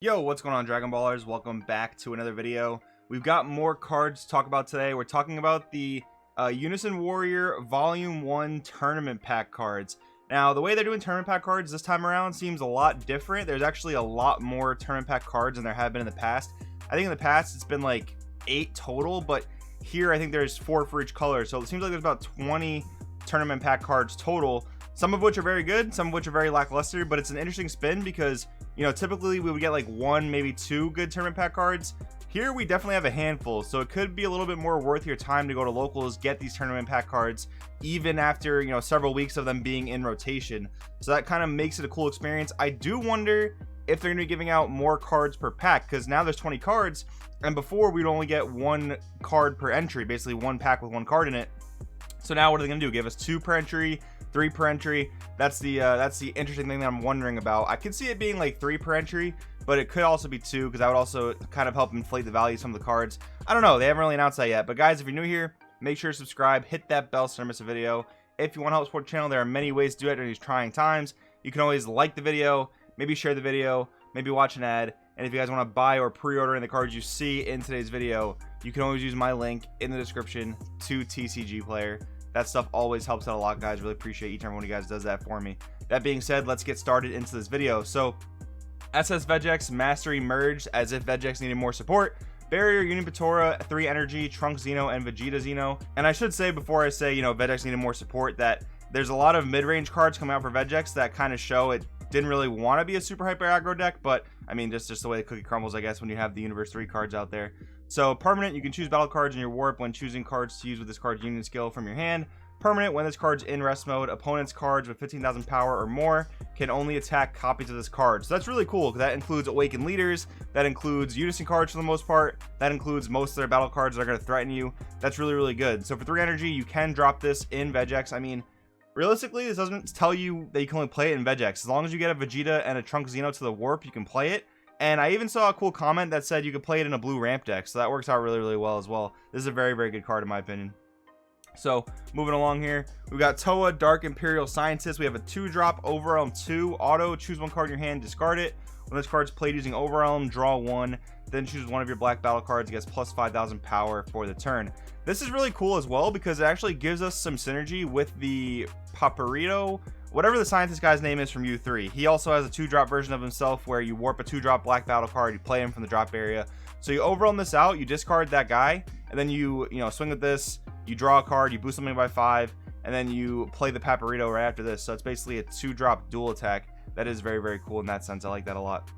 Yo, what's going on, Dragon Ballers? Welcome back to another video. We've got more cards to talk about today. We're talking about the Unison Warrior Volume 1 Tournament Pack cards. Now, the way they're doing Tournament Pack cards this time around seems a lot different. There's actually a lot more Tournament Pack cards than there have been in the past. I think in the past it's been like 8 total, but here I think there's 4 for each color. So it seems like there's about 20 Tournament Pack cards total. Some of which are very good, some of which are very lackluster, but it's an interesting spin because, you know, typically we would get like 1, maybe 2 good tournament pack cards. Here we definitely have a handful, so it could be a little bit more worth your time to go to locals, get these tournament pack cards, even after, you know, several weeks of them being in rotation. So that kind of makes it a cool experience. I do wonder if they're going to be giving out more cards per pack, because now there's 20 cards, and before we'd only get 1 card per entry, basically 1 pack with 1 card in it. So now what are they going to do? Give us 2 per entry, 3 per entry? That's the interesting thing that I'm wondering about. I could see it being like 3 per entry, but it could also be 2, because that would also kind of help inflate the value of some of the cards. I don't know, they haven't really announced that yet. But guys, if you're new here, make sure to subscribe, hit that bell so you don't miss a video. If you want to help support the channel, there are many ways to do it during these trying times. You can always like the video, maybe share the video, maybe watch an ad, and if you guys want to buy or pre-order any of the cards you see in today's video, you can always use my link in the description to TCG Player. That stuff always helps out a lot, guys. Really appreciate each and every one of you guys does that for me. That being said, let's get started into this video. So, SS Vegex Mastery merged as if Vegex needed more support. Barrier, Unipatora, 3 Energy, Trunks Xeno, and Vegeta Xeno. And I should say, before I say, you know, Vegex needed more support, that there's a lot of mid-range cards coming out for Vegex that kind of show it didn't really want to be a super hyper aggro deck, but I mean, just the way the cookie crumbles, I guess, when you have the Universe 3 cards out there. So permanent, you can choose battle cards in your warp when choosing cards to use with this card's union skill from your hand. Permanent, when this card's in rest mode, opponent's cards with 15,000 power or more can only attack copies of this card. So that's really cool, because that includes Awakened Leaders, that includes Unison cards for the most part, that includes most of their battle cards that are going to threaten you. That's really, really good. So for 3 energy, you can drop this in Vegex. I mean, realistically, this doesn't tell you that you can only play it in Vegex. As long as you get a Vegeta and a Trunks Xeno to the warp, you can play it. And I even saw a cool comment that said you could play it in a blue ramp deck, so that works out really, really well as well. This is a very, very good card in my opinion. So moving along here, we've got Toa, Dark Imperial Scientist. We have a 2-drop Overwhelm 2 auto. Choose 1 card in your hand, discard it. When this card's played using Overwhelm, draw 1. Then choose one of your black battle cards. It gets plus 5,000 power for the turn. This is really cool as well, because it actually gives us some synergy with the Paparito, whatever the scientist guy's name is from U3. He also has a 2-drop version of himself where you warp a 2-drop black battle card, you play him from the drop area. So you overwhelm this out, you discard that guy, and then you swing with this, you draw a card, you boost something by 5, and then you play the Paparito right after this. So it's basically a 2-drop dual attack. That is very, very cool in that sense. I like that a lot.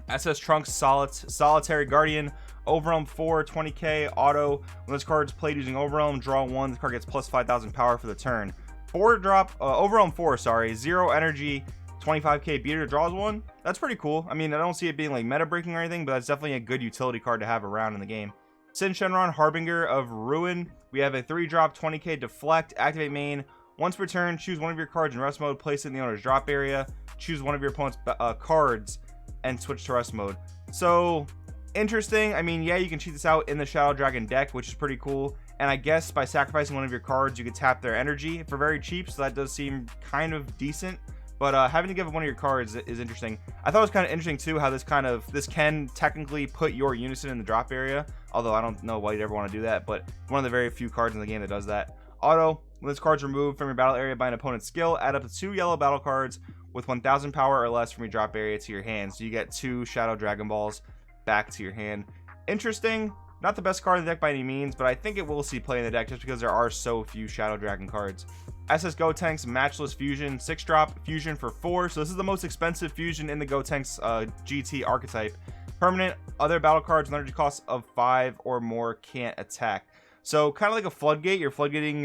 SS Trunks Solitary Guardian, Overwhelm 4, 20k, auto. When this card is played using Overwhelm, draw 1. This card gets plus 5,000 power for the turn. 4-drop, Overwhelm 4, sorry, 0 energy, 25k beater, draws 1. That's pretty cool. I mean, I don't see it being like meta breaking or anything, but that's definitely a good utility card to have around in the game. Sin Shenron, Harbinger of Ruin. We have a 3-drop, 20k deflect, activate main. Once per turn, choose one of your cards in rest mode, place it in the owner's drop area, choose one of your opponent's cards, and switch to rest mode. So interesting. I mean, yeah, you can cheat this out in the Shadow Dragon deck, which is pretty cool. And I guess by sacrificing one of your cards, you could tap their energy for very cheap. So that does seem kind of decent. But having to give up one of your cards is interesting. I thought it was kind of interesting too how this can technically put your Unison in the drop area. Although I don't know why you'd ever want to do that. But one of the very few cards in the game that does that. Auto, when this card's removed from your battle area by an opponent's skill, add up to 2 yellow battle cards with 1,000 power or less from your drop area to your hand. So you get 2 Shadow Dragon Balls back to your hand. Interesting. Not the best card in the deck by any means, but I think it will see play in the deck just because there are so few Shadow Dragon cards. SS Gotenks Matchless Fusion, 6-drop fusion for 4. So this is the most expensive fusion in the Gotenks GT archetype. Permanent, other battle cards with energy costs of 5 or more can't attack. So kind of like a floodgate, you're floodgating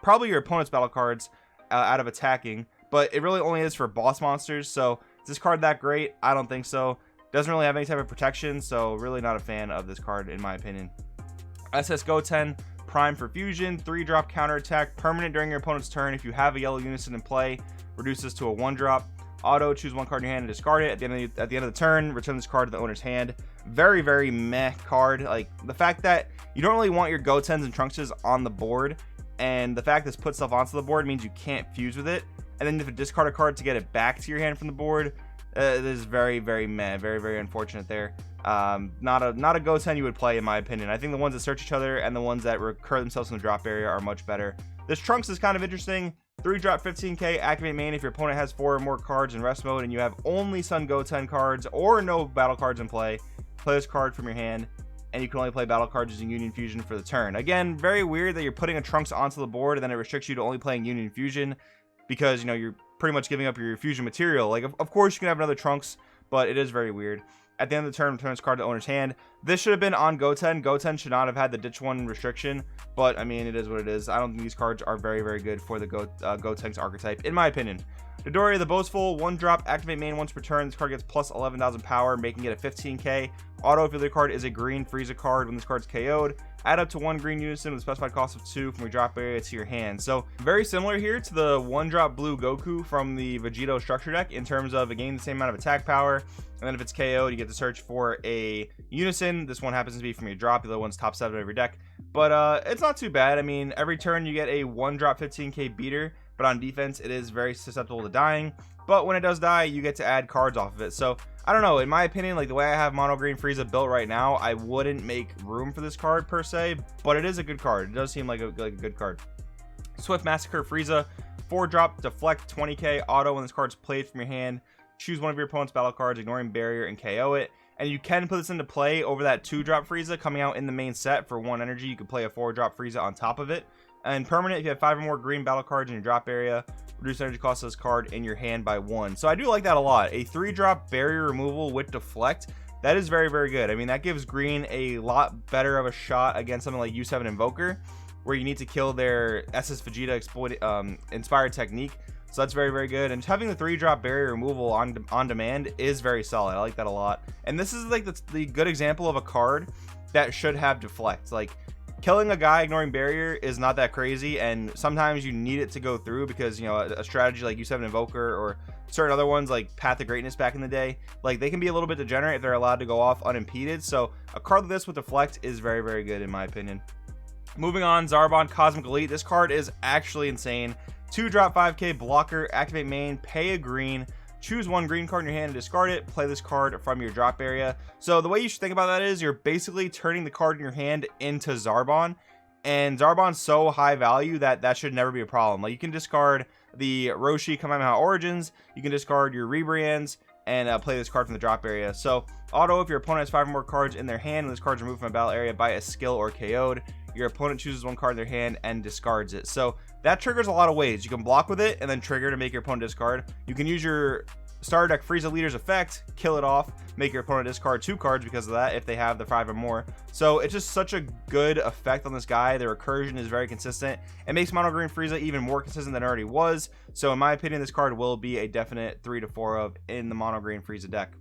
probably your opponent's battle cards out of attacking, but it really only is for boss monsters. So is this card that great? I don't think so. Doesn't really have any type of protection, so really not a fan of this card in my opinion. SS Goten Prime for fusion, 3-drop counter attack, permanent during your opponent's turn. If you have a yellow Unison in play, reduces to a 1-drop. Auto, choose 1 card in your hand and discard it. At the end of the turn, return this card to the owner's hand. Very, very meh card. Like the fact that you don't really want your Gotens and Trunkses on the board, and the fact this puts stuff onto the board means you can't fuse with it. And then if you discard a card to get it back to your hand from the board, It is very, very meh, very, very unfortunate there. Not a Goten you would play, in my opinion. I think the ones that search each other and the ones that recur themselves in the drop area are much better. This Trunks is kind of interesting. 3 drop 15k, activate main if your opponent has 4 or more cards in rest mode and you have only Sun Goten cards or no battle cards in play. Play this card from your hand, and you can only play battle cards using Union Fusion for the turn. Again, very weird that you're putting a Trunks onto the board and then it restricts you to only playing Union Fusion because, you know, you're pretty much giving up your fusion material. Like, of course you can have another Trunks, but it is very weird. At the end of the turn, return this card to owner's hand. This should have been on Goten. Goten should not have had the ditch one restriction, but I mean, it is what it is. I don't think these cards are very, very good for the Gotenks archetype, in my opinion. Dodoria the Boastful, 1 drop, activate main once per turn. This card gets plus 11,000 power, making it a 15k. Auto if the other card is a green Frieza card when this card's KO'd. Add up to 1 green unison with a specified cost of 2 from your drop area to your hand. So very similar here to the 1 drop blue Goku from the Vegeto structure deck in terms of it gains the same amount of attack power. And then if it's KO'd, you get to search for a unison. This one happens to be from your drop. The other one's top 7 of your deck. But it's not too bad. I mean, every turn you get a 1 drop 15k beater. But on defense, it is very susceptible to dying. But when it does die, you get to add cards off of it. So I don't know, in my opinion, like the way I have mono green Frieza built right now, I wouldn't make room for this card per se, but it is a good card. It does seem like a good card. Swift Massacre Frieza, 4 drop, deflect 20k, auto when this card's played from your hand. Choose one of your opponent's battle cards, ignoring barrier, and KO it. And you can put this into play over that 2 drop Frieza coming out in the main set for 1 energy. You can play a 4 drop Frieza on top of it. And permanent, if you have 5 or more green battle cards in your drop area, reduce energy cost of this card in your hand by 1. So I do like that a lot. A 3 drop barrier removal with deflect, that is very, very good. I mean, that gives green a lot better of a shot against something like U7 Invoker, where you need to kill their SS Vegeta inspired technique. So that's very, very good. And having the 3 drop barrier removal on demand is very solid. I like that a lot. And this is like the good example of a card that should have deflect. Like, killing a guy ignoring barrier is not that crazy, and sometimes you need it to go through because, you know, a strategy like U7 Invoker or certain other ones like Path to Greatness back in the day, like they can be a little bit degenerate if they're allowed to go off unimpeded. So a card like this with deflect is very, very good in my opinion. Moving on, Zarbon Cosmic Elite. This card is actually insane. 2 drop 5k blocker, activate main, pay a green. Choose 1 green card in your hand and discard it. Play this card from your drop area. So the way you should think about that is you're basically turning the card in your hand into Zarbon. And Zarbon's so high value that should never be a problem. Like, you can discard the Roshi Kamehameha Origins. You can discard your Rebrands and play this card from the drop area. So auto if your opponent has 5 or more cards in their hand and this card's removed from a battle area by a skill or KO'd. Your opponent chooses 1 card in their hand and discards it. So that triggers a lot of ways. You can block with it and then trigger to make your opponent discard. You can use your starter deck Frieza Leader's effect, kill it off, make your opponent discard 2 cards because of that if they have the 5 or more. So it's just such a good effect on this guy. The recursion is very consistent. It makes mono green Frieza even more consistent than it already was. So in my opinion, this card will be a definite 3 to 4 of in the mono green Frieza deck.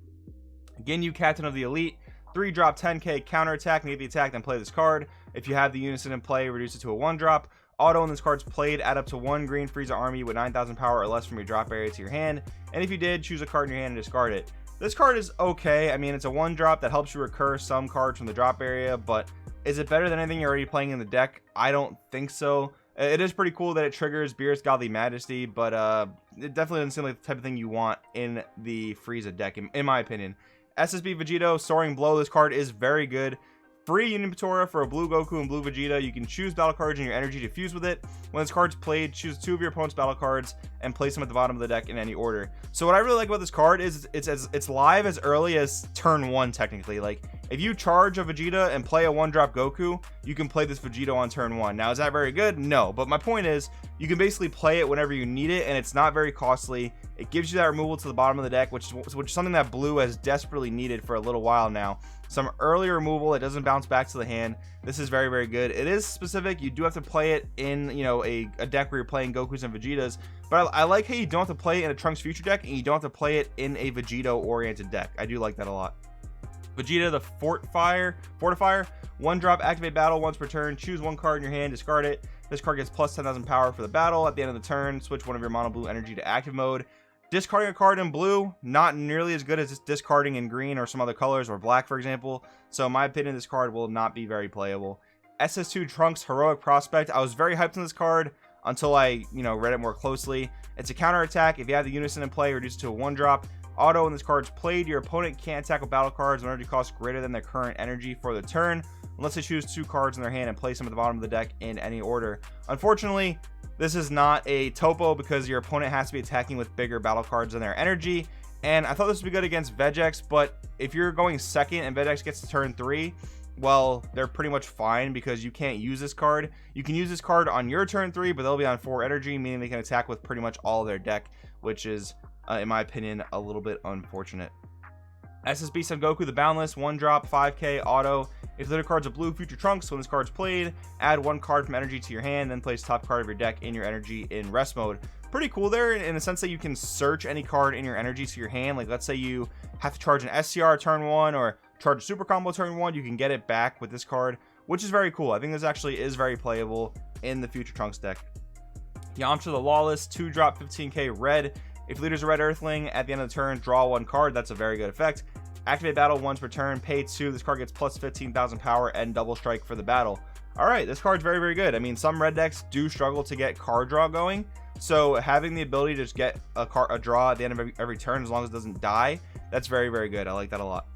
Ginyu Captain of the Elite, 3 drop 10k counter attack, negate the attack, then play this card. If you have the unison in play, reduce it to a 1 drop. Auto when this card's played, add up to 1 green Frieza army with 9,000 power or less from your drop area to your hand. And if you did, choose a card in your hand and discard it. This card is okay. I mean, it's a 1 drop that helps you recur some cards from the drop area, but is it better than anything you're already playing in the deck? I don't think so. It is pretty cool that it triggers Beerus Godly Majesty, but it definitely doesn't seem like the type of thing you want in the Frieza deck, in my opinion. SSB Vegeto, Soaring Blow. This card is very good. Free Union Patora for a blue Goku and blue Vegeta. You can choose battle cards in your energy to fuse with it. When this card's played, choose 2 of your opponent's battle cards and place them at the bottom of the deck in any order. So what I really like about this card is it's live as early as turn 1 technically. Like, if you charge a Vegeta and play a 1-drop Goku, you can play this Vegeto on turn 1. Now, is that very good? No, but my point is you can basically play it whenever you need it, and it's not very costly. It gives you that removal to the bottom of the deck, which is something that blue has desperately needed for a little while now. Some early removal, it doesn't bounce back to the hand. This is very, very good. It is specific. You do have to play it in, you know, a deck where you're playing Gokus and Vegetas, but I like how you don't have to play it in a Trunks Future deck, and you don't have to play it in a Vegeto-oriented deck. I do like that a lot. Vegeta the Fortifier, 1-drop, activate battle once per turn. Choose 1 card in your hand, discard it. This card gets plus 10,000 power for the battle. At the end of the turn, switch 1 of your mono blue energy to active mode. Discarding a card in blue, not nearly as good as discarding in green or some other colors or black, for example. So in my opinion, this card will not be very playable. SS2 Trunks Heroic Prospect. I was very hyped on this card until I, read it more closely. It's a counter attack. If you have the unison in play, reduce it to a 1-drop. Auto, when this card's played, your opponent can't attack with battle cards with energy cost greater than their current energy for the turn, unless they choose 2 cards in their hand and place them at the bottom of the deck in any order. Unfortunately, this is not a topo because your opponent has to be attacking with bigger battle cards than their energy. And I thought this would be good against Vegex, but if you're going second and Vegex gets to turn 3, well, they're pretty much fine because you can't use this card. You can use this card on your turn 3, but they'll be on 4 energy, meaning they can attack with pretty much all of their deck, which is, in my opinion, a little bit unfortunate. SSB Son Goku, the Boundless, 1-drop, 5k, auto. If the other card's a blue Future Trunks, when this card's played, add 1 card from energy to your hand, then place top card of your deck in your energy in rest mode. Pretty cool there in the sense that you can search any card in your energy to your hand. Like, let's say you have to charge an SCR turn 1 or charge a super combo turn 1, you can get it back with this card, which is very cool. I think this actually is very playable in the Future Trunks deck. Yamcha the Lawless, 2-drop, 15k, red. If leader's a red Earthling, at the end of the turn, draw 1 card. That's a very good effect. Activate battle once per turn, pay 2. This card gets plus 15,000 power and double strike for the battle. All right, this card's very, very good. I mean, some red decks do struggle to get card draw going, so having the ability to just get a draw at the end of every turn, as long as it doesn't die, that's very, very good. I like that a lot.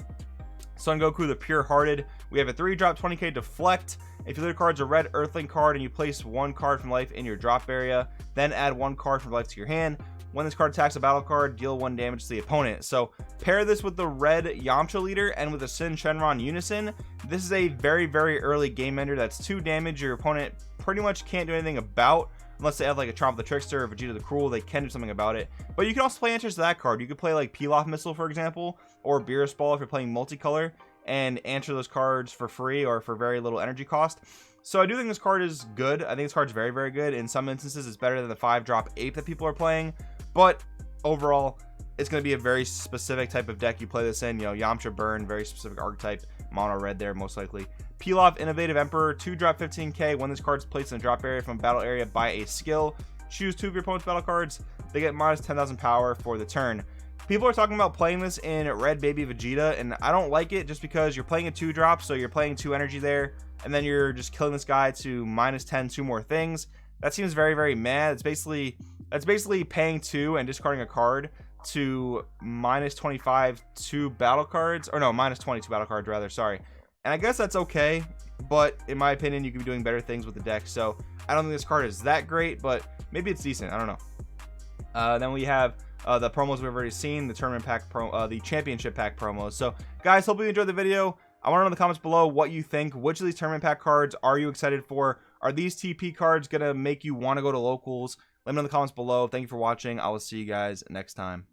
Son Goku, the Pure Hearted. We have a 3-drop, 20k, deflect. If your leader card's a red Earthling card and you place 1 card from life in your drop area, then add 1 card from life to your hand. When this card attacks a battle card, deal 1 damage to the opponent. So pair this with the red Yamcha leader and with a Sin Shenron Unison. This is a very, very early game ender that's 2 damage. Your opponent pretty much can't do anything about, unless they have like a Trump the Trickster or Vegeta the Cruel. They can do something about it. But you can also play answers to that card. You could play like Pilaf Missile, for example, or Beerus Ball if you're playing multicolor, and answer those cards for free or for very little energy cost. So I do think this card is good. I think this card's very, very good. In some instances, it's better than the 5-drop ape that people are playing. But overall, it's going to be a very specific type of deck you play this in. You know, Yamcha Burn, very specific archetype, mono red there most likely. Pilaf Innovative Emperor, 2-drop, 15k. When this card's placed in the drop area from battle area by a skill, choose 2 of your opponent's battle cards. They get minus 10,000 power for the turn. People are talking about playing this in Red Baby Vegeta, and I don't like it just because you're playing a 2-drop, so you're playing 2 energy there, and then you're just killing this guy to minus 10 2 more things. That seems very, very mad. That's basically paying 2 and discarding a card to minus 25 2 battle cards, or no, minus 22 battle cards rather, sorry. And I guess that's okay, but in my opinion, you could be doing better things with the deck. So I don't think this card is that great, but maybe it's decent. I don't know. Then we have the promos we've already seen, the tournament pack the championship pack promos. So guys, hope you enjoyed the video. I want to know in the comments below what you think. Which of these tournament pack cards are you excited for? Are these TP cards gonna make you want to go to locals? Let me know in the comments below. Thank you for watching. I will see you guys next time.